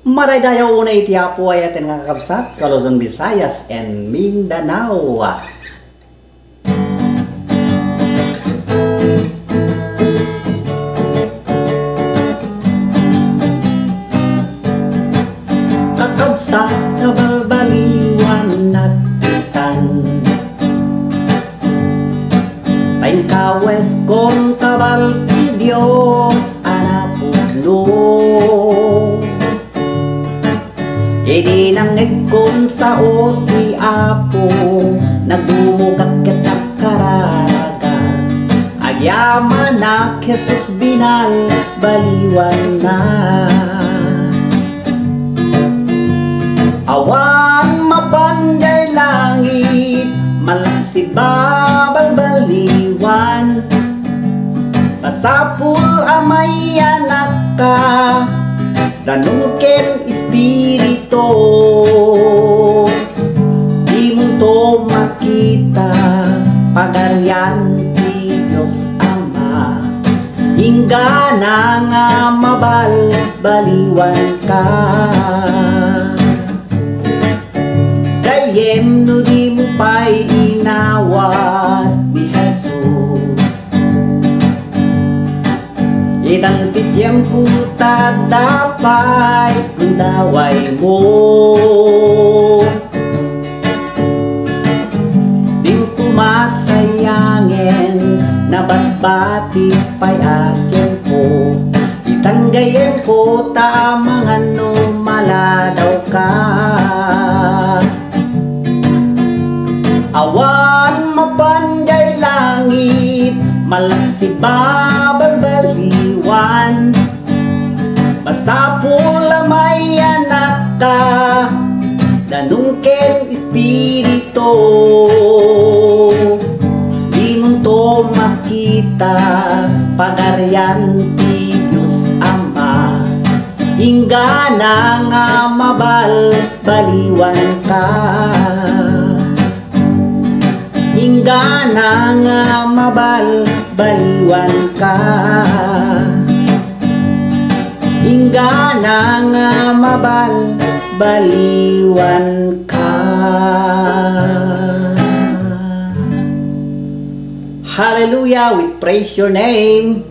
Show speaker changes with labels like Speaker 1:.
Speaker 1: Maray dayaw una iti Apo ay atin nga kakabsat, Kaluzon, Visayas, and Mindanao. Kakabsat na balbaliwan at itan, taing kawes kong kabal ti Diyos anapudno. Idi nang nagkon sa oti Apo, nagdumugak kitap karaga. Ayaman na Jesus binal baliwan na. Awan mapanday langit, malaksid babal baliwan. Pasapul amay anak ka, danungken espiritu, di mo to makita pagarian ti Diyos Ama. Hingga na nga mabal-baliwan ka. Dayem no di mo pa'y inawat ni Jesus. Itang tityem puta dapay kung daway mo. Di mo kumasayangin na batbati pa'y akin ko. Itanggayin ko tamang ano maladaw ka. Awan mapanday langit, malaksi babal baliwan. Masapul amay anak ka, danungken espiritu, di mo to makita pagarian ti Diyos Ama. Hingga na nga mabal-baliwan ka. Hingga na nga mabal-baliwan ka. Hingga na nga mabal-baliwan ka. Hallelujah, we praise your name.